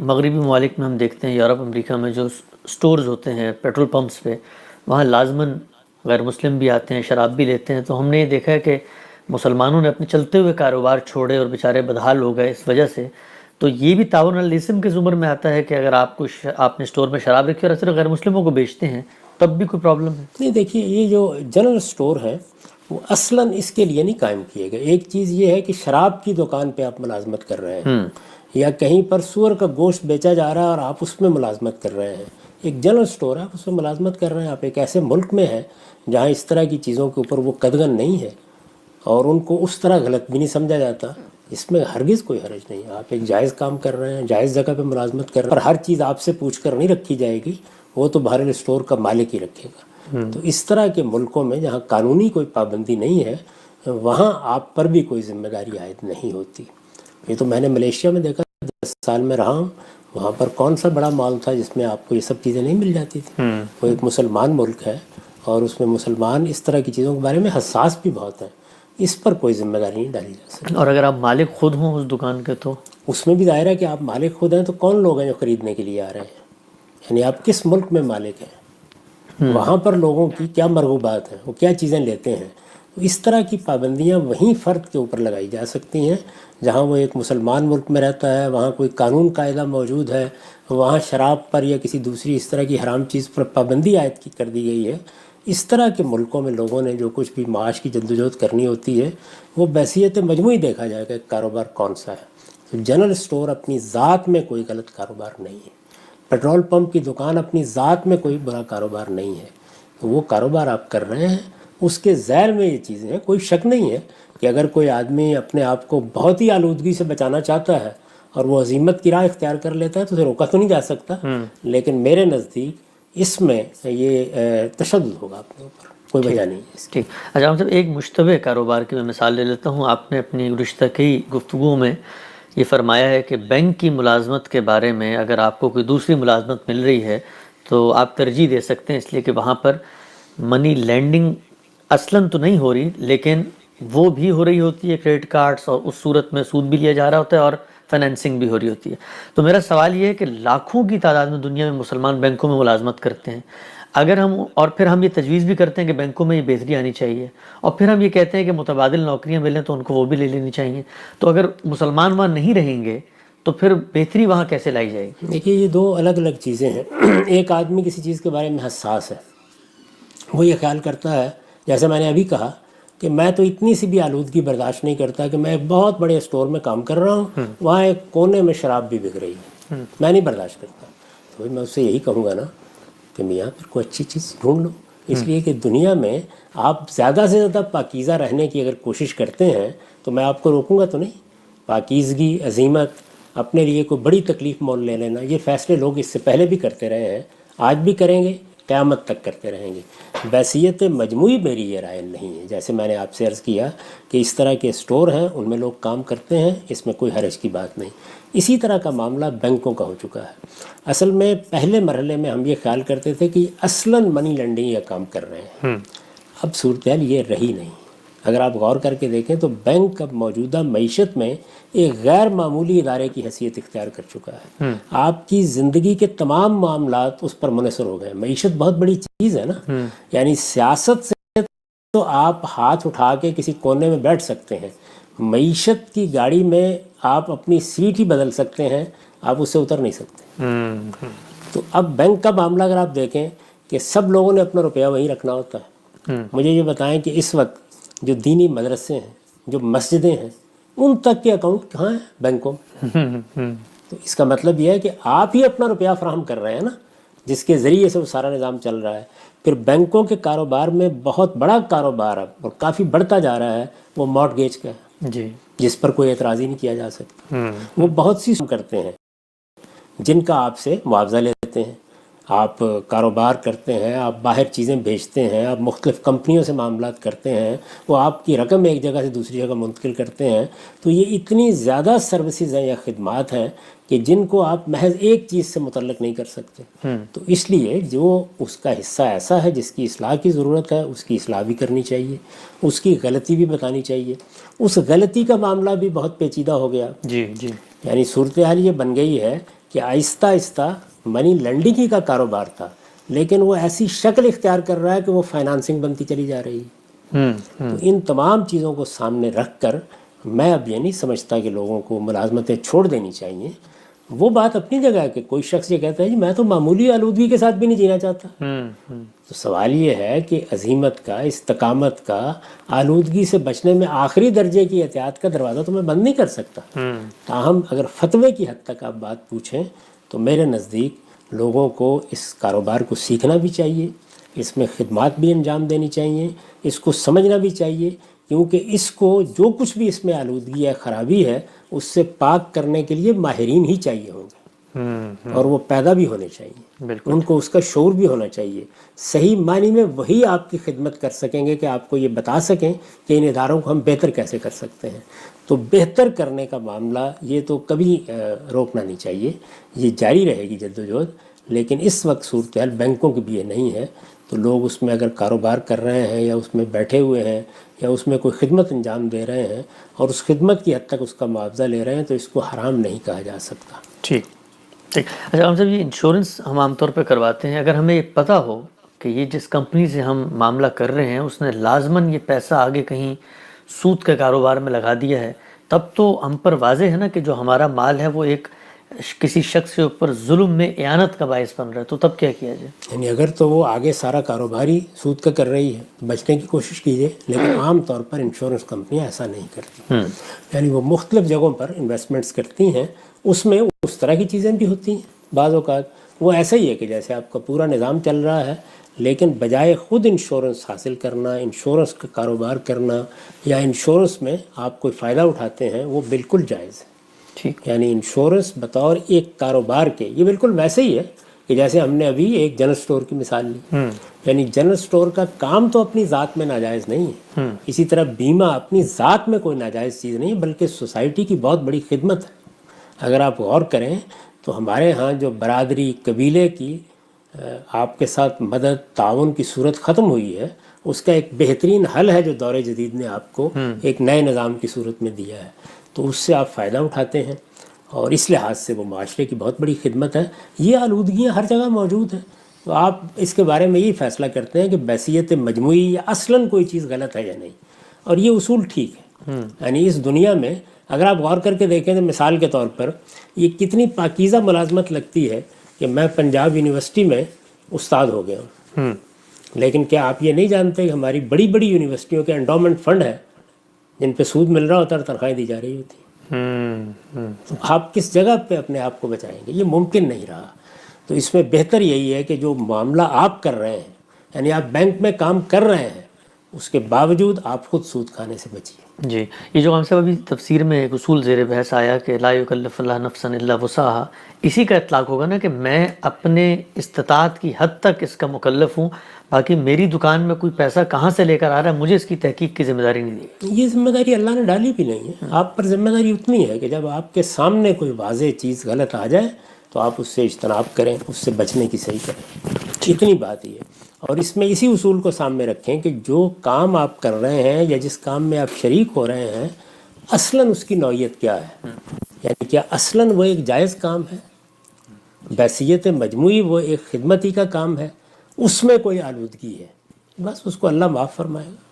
مغربی ممالک میں ہم دیکھتے ہیں، یورپ امریکہ میں جو سٹورز ہوتے ہیں پیٹرول پمپس پہ، وہاں لازماً غیر مسلم بھی آتے ہیں، شراب بھی لیتے ہیں. تو ہم نے یہ دیکھا ہے کہ مسلمانوں نے اپنے چلتے ہوئے کاروبار چھوڑے اور بیچارے بدحال ہو گئے اس وجہ سے. تو یہ بھی تعاون الاسم کے زمر میں آتا ہے کہ اگر آپ نے اسٹور میں شراب رکھی اور صرف غیر مسلموں کو بیچتے ہیں تب بھی کوئی پرابلم ہے؟ نہیں، دیکھیے یہ جو جنرل اسٹور ہے وہ اصلاً اس کے لیے نہیں قائم کیے گئے. ایک چیز یہ ہے کہ شراب کی دکان پہ آپ ملازمت کر رہے ہیں یا کہیں پر سور کا گوشت بیچا جا رہا ہے اور آپ اس میں ملازمت کر رہے ہیں. ایک جنرل اسٹور ہے، آپ اس میں ملازمت کر رہے ہیں. آپ ایک ایسے ملک میں ہیں جہاں اس طرح کی چیزوں کے اوپر وہ قدغن نہیں ہے اور ان کو اس طرح غلط بھی نہیں سمجھا جاتا. اس میں ہرگز کوئی حرج نہیں ہے. آپ ایک جائز کام کر رہے ہیں، جائز جگہ پہ ملازمت کر رہے ہیں، اور ہر چیز آپ سے پوچھ کر نہیں رکھی جائے گی، وہ تو بہرحال اسٹور کا مالک ہی رکھے گا. تو اس طرح کے ملکوں میں جہاں قانونی کوئی پابندی نہیں ہے وہاں آپ پر بھی کوئی ذمہ داری عائد نہیں ہوتی. یہ تو میں نے ملیشیا میں دیکھا، 10 سال میں رہا ہوں، وہاں پر کون سا بڑا مال تھا جس میں آپ کو یہ سب چیزیں نہیں مل جاتی تھیں. وہ ایک مسلمان ملک ہے اور اس میں مسلمان اس طرح کی چیزوں کے بارے میں حساس بھی بہت ہیں. اس پر کوئی ذمہ داری نہیں ڈالی جا سکتی. اور اگر آپ مالک خود ہوں اس دکان کے تو اس میں بھی ظاہر ہے کہ آپ مالک خود ہیں، تو کون لوگ ہیں جو خریدنے کے لیے آ رہے ہیں؟ یعنی آپ کس ملک میں مالک ہیں، وہاں پر لوگوں کی کیا مرغوبات ہیں، وہ کیا چیزیں لیتے ہیں. اس طرح کی پابندیاں وہیں فرد کے اوپر لگائی جا سکتی ہیں جہاں وہ ایک مسلمان ملک میں رہتا ہے، وہاں کوئی قانون قاعدہ موجود ہے، وہاں شراب پر یا کسی دوسری اس طرح کی حرام چیز پر پابندی عائد کر دی گئی ہے. اس طرح کے ملکوں میں لوگوں نے جو کچھ بھی معاش کی جدوجہد کرنی ہوتی ہے وہ بحیثیت مجموعی دیکھا جائے گا کہ کاروبار کون سا ہے. تو جنرل اسٹور اپنی ذات میں کوئی غلط کاروبار نہیں ہے. پیٹرول پمپ کی دکان اپنی ذات میں کوئی برا کاروبار نہیں ہے. تو وہ کاروبار آپ کر رہے ہیں، اس کے ذیل میں یہ چیزیں ہیں. کوئی شک نہیں ہے کہ اگر کوئی آدمی اپنے آپ کو بہت ہی آلودگی سے بچانا چاہتا ہے اور وہ عزیمت کی راہ اختیار کر لیتا ہے تو اسے روکا تو نہیں جا سکتا. لیکن میرے نزدیک اس میں یہ تشدد ہوگا اپنے اوپر، کوئی وجہ نہیں ہے اس کی. ٹھیک. اچھا صاحب، ایک مشتبہ کاروبار کی میں مثال لے لیتا ہوں. آپ نے اپنی گزشتہ کی گفتگو میں یہ فرمایا ہے کہ بینک کی ملازمت کے بارے میں اگر آپ کو کوئی دوسری ملازمت مل رہی ہے تو آپ ترجیح دے سکتے ہیں، اس لیے کہ وہاں پر منی لینڈنگ اصلاً تو نہیں ہو رہی لیکن وہ بھی ہو رہی ہوتی ہے، کریڈٹ کارڈز، اور اس صورت میں سود بھی لیا جا رہا ہوتا ہے اور فائنینسنگ بھی ہو رہی ہوتی ہے. تو میرا سوال یہ ہے کہ لاکھوں کی تعداد میں دنیا میں مسلمان بینکوں میں ملازمت کرتے ہیں. اگر پھر ہم یہ تجویز بھی کرتے ہیں کہ بینکوں میں یہ بہتری آنی چاہیے، اور پھر ہم یہ کہتے ہیں کہ متبادل نوکریاں ملیں تو ان کو وہ بھی لے لینی چاہیے. تو اگر مسلمان وہاں نہیں رہیں گے تو پھر بہتری وہاں کیسے لائی جائے گی؟ دیکھیے یہ دو الگ الگ چیزیں ہیں. ایک آدمی کسی چیز کے بارے میں حساس ہے، وہ یہ خیال کرتا ہے، جیسے میں نے ابھی کہا کہ میں تو اتنی سی بھی آلودگی برداشت نہیں کرتا کہ میں ایک بہت بڑے اسٹور میں کام کر رہا ہوں، وہاں ایک کونے میں شراب بھی بک رہی ہے، میں نہیں برداشت کرتا. تو میں اس سے یہی کہوں گا نا کہ میاں پھر کوئی اچھی چیز ڈھونڈ لو. اس لیے کہ دنیا میں آپ زیادہ سے زیادہ پاکیزہ رہنے کی اگر کوشش کرتے ہیں تو میں آپ کو روکوں گا تو نہیں. پاکیزگی، عزیمت، اپنے لیے کوئی بڑی تکلیف مول لے لینا، یہ فیصلے لوگ اس سے پہلے بھی کرتے رہے ہیں، آج بھی کریں گے، قیامت تک کرتے رہیں گے. بحیثیت مجموعی میری یہ رائے نہیں ہے. جیسے میں نے آپ سے عرض کیا کہ اس طرح کے اسٹور ہیں، ان میں لوگ کام کرتے ہیں، اس میں کوئی حرج کی بات نہیں. اسی طرح کا معاملہ بینکوں کا ہو چکا ہے. اصل میں پہلے مرحلے میں ہم یہ خیال کرتے تھے کہ اصلاً منی لینڈنگ یا کام کر رہے ہیں. اب صورتحال یہ رہی نہیں. اگر آپ غور کر کے دیکھیں تو بینک اب موجودہ معیشت میں ایک غیر معمولی ادارے کی حیثیت اختیار کر چکا ہے. آپ کی زندگی کے تمام معاملات اس پر منحصر ہو گئے. معیشت بہت بڑی چیز ہے نا، یعنی سیاست سے تو آپ ہاتھ اٹھا کے کسی کونے میں بیٹھ سکتے ہیں، معیشت کی گاڑی میں آپ اپنی سیٹ ہی بدل سکتے ہیں، آپ اس سے اتر نہیں سکتے. تو اب بینک کا معاملہ اگر آپ دیکھیں کہ سب لوگوں نے اپنا روپیہ وہیں رکھنا ہوتا ہے. مجھے یہ بتائیں کہ اس وقت جو دینی مدرسے ہیں، جو مسجدیں ہیں، ان تک کے اکاؤنٹ کہاں ہیں؟ بینکوں میں. تو اس کا مطلب یہ ہے کہ آپ ہی اپنا روپیہ فراہم کر رہے ہیں نا، جس کے ذریعے سے وہ سارا نظام چل رہا ہے. پھر بینکوں کے کاروبار میں بہت بڑا کاروبار اب اور کافی بڑھتا جا رہا ہے، وہ مارٹگیج کا ہے، جی، جس پر کوئی اعتراض ہی نہیں کیا جا سکتا. وہ بہت سی کرتے ہیں جن کا آپ سے معاوضہ لیتے ہیں، آپ کاروبار کرتے ہیں، آپ باہر چیزیں بیچتے ہیں، آپ مختلف کمپنیوں سے معاملات کرتے ہیں، وہ آپ کی رقم ایک جگہ سے دوسری جگہ منتقل کرتے ہیں. تو یہ اتنی زیادہ سروسز ہیں یا خدمات ہیں کہ جن کو آپ محض ایک چیز سے متعلق نہیں کر سکتے. تو اس لیے جو اس کا حصہ ایسا ہے جس کی اصلاح کی ضرورت ہے، اس کی اصلاح بھی کرنی چاہیے، اس کی غلطی بھی بتانی چاہیے. اس غلطی کا معاملہ بھی بہت پیچیدہ ہو گیا. جی جی. یعنی صورتحال یہ بن گئی ہے کہ آہستہ آہستہ منی لینڈنگ ہی کا کاروبار تھا، لیکن وہ ایسی شکل اختیار کر رہا ہے کہ وہ فائنانسنگ بنتی چلی جا رہی ہے۔ تو ان تمام چیزوں کو سامنے رکھ کر میں اب یہ نہیں سمجھتا کہ لوگوں کو ملازمتیں چھوڑ دینی چاہیے۔ وہ بات اپنی جگہ ہے کہ کوئی شخص یہ کہتا ہے جی میں تو معمولی آلودگی کے ساتھ بھی نہیں جینا چاہتا، تو سوال یہ ہے کہ عزیمت کا، استقامت کا، آلودگی سے بچنے میں آخری درجے کی احتیاط کا دروازہ تو میں بند نہیں کر سکتا۔ تاہم اگر فتوے کی حد تک آپ بات پوچھیں تو میرے نزدیک لوگوں کو اس کاروبار کو سیکھنا بھی چاہیے، اس میں خدمات بھی انجام دینی چاہیے، اس کو سمجھنا بھی چاہیے، کیونکہ اس کو جو کچھ بھی اس میں آلودگی ہے، خرابی ہے، اس سے پاک کرنے کے لیے ماہرین ہی چاہیے ہوں گے، اور وہ پیدا بھی ہونے چاہیے، ان کو اس کا شعور بھی ہونا چاہیے۔ صحیح معنی میں وہی آپ کی خدمت کر سکیں گے کہ آپ کو یہ بتا سکیں کہ ان اداروں کو ہم بہتر کیسے کر سکتے ہیں۔ تو بہتر کرنے کا معاملہ یہ تو کبھی روکنا نہیں چاہیے، یہ جاری رہے گی جدوجہد، لیکن اس وقت صورتحال بینکوں کی بھی یہ نہیں ہے، تو لوگ اس میں اگر کاروبار کر رہے ہیں یا اس میں بیٹھے ہوئے ہیں یا اس میں کوئی خدمت انجام دے رہے ہیں اور اس خدمت کی حد تک اس کا معاوضہ لے رہے ہیں تو اس کو حرام نہیں کہا جا سکتا۔ ٹھیک ٹھیک۔ اچھا ہم صاحب یہ انشورنس ہم عام طور پہ کرواتے ہیں، اگر ہمیں یہ پتہ ہو کہ یہ جس کمپنی سے ہم معاملہ کر رہے ہیں اس نے لازماً یہ پیسہ آگے کہیں سود کے کاروبار میں لگا دیا ہے، تب تو ہم پر واضح ہے نا کہ جو ہمارا مال ہے وہ ایک کسی شخص کے اوپر ظلم میں اعانت کا باعث بن رہا ہے، تو تب کیا کیا جائے؟ یعنی اگر تو وہ آگے سارا کاروبار ہی سود کا کر رہی ہے تو بچنے کی کوشش کیجیے، لیکن عام طور پر انشورنس کمپنیاں ایسا نہیں کرتی، یعنی وہ مختلف جگہوں پر انویسٹمنٹس کرتی ہیں، اس میں اس طرح کی چیزیں بھی ہوتی ہیں، بعض اوقات وہ ایسا ہی ہے کہ جیسے آپ کا پورا نظام چل رہا ہے، لیکن بجائے خود انشورنس حاصل کرنا، انشورنس کا کاروبار کرنا یا انشورنس میں آپ کوئی فائدہ اٹھاتے ہیں، وہ بالکل جائز ہے۔ یعنی انشورنس بطور ایک کاروبار کے یہ بالکل ویسے ہی ہے کہ جیسے ہم نے ابھی ایک جنرل سٹور کی مثال لی، یعنی جنرل سٹور کا کام تو اپنی ذات میں ناجائز نہیں ہے، اسی طرح بیمہ اپنی ذات میں کوئی ناجائز چیز نہیں بلکہ سوسائٹی کی بہت بڑی خدمت ہے۔ اگر آپ غور کریں تو ہمارے ہاں جو برادری قبیلے کی آپ کے ساتھ مدد تعاون کی صورت ختم ہوئی ہے، اس کا ایک بہترین حل ہے جو دور جدید نے آپ کو ایک نئے نظام کی صورت میں دیا ہے، تو اس سے آپ فائدہ اٹھاتے ہیں اور اس لحاظ سے وہ معاشرے کی بہت بڑی خدمت ہے۔ یہ آلودگیاں ہر جگہ موجود ہیں، تو آپ اس کے بارے میں یہی فیصلہ کرتے ہیں کہ بحیثیت مجموعی یا اصلاً کوئی چیز غلط ہے یا نہیں، اور یہ اصول ٹھیک ہے۔ یعنی اس دنیا میں اگر آپ غور کر کے دیکھیں تو مثال کے طور پر یہ کتنی پاکیزہ ملازمت لگتی ہے کہ میں پنجاب یونیورسٹی میں استاد ہو گیا ہوں، لیکن کیا آپ یہ نہیں جانتے کہ ہماری بڑی بڑی یونیورسٹیوں کے انڈومنٹ فنڈ ہے جن پہ سود مل رہا ہوتا ہے اور تنخواہیں دی جا رہی ہوتی ہیں، تو آپ کس جگہ پہ اپنے آپ کو بچائیں گے؟ یہ ممکن نہیں رہا۔ تو اس میں بہتر یہی ہے کہ جو معاملہ آپ کر رہے ہیں، یعنی آپ بینک میں کام کر رہے ہیں، اس کے باوجود آپ خود سود کھانے سے بچیے۔ جی، یہ جو ہم سے ابھی تفسیر میں ایک اصول زیر بحث آیا کہ لا یکلف اللہ نفسا الا وسعہا، اسی کا اطلاق ہوگا نا کہ میں اپنے استطاعت کی حد تک اس کا مکلف ہوں، باقی میری دکان میں کوئی پیسہ کہاں سے لے کر آ رہا ہے مجھے اس کی تحقیق کی ذمہ داری نہیں دی۔ یہ ذمہ داری اللہ نے ڈالی بھی نہیں ہے، آپ پر ذمہ داری اتنی ہے کہ جب آپ کے سامنے کوئی واضح چیز غلط آ جائے تو آپ اس سے اجتناب کریں، اس سے بچنے کی صحیح کریں، اتنی بات ہی ہے۔ اور اس میں اسی اصول کو سامنے رکھیں کہ جو کام آپ کر رہے ہیں یا جس کام میں آپ شریک ہو رہے ہیں، اصلاً اس کی نوعیت کیا ہے، یعنی کیا اصلاً وہ ایک جائز کام ہے، بحیثیت مجموعی وہ ایک خدمتی کا کام ہے، اس میں کوئی آلودگی ہے، بس اس کو اللہ معاف فرمائے گا۔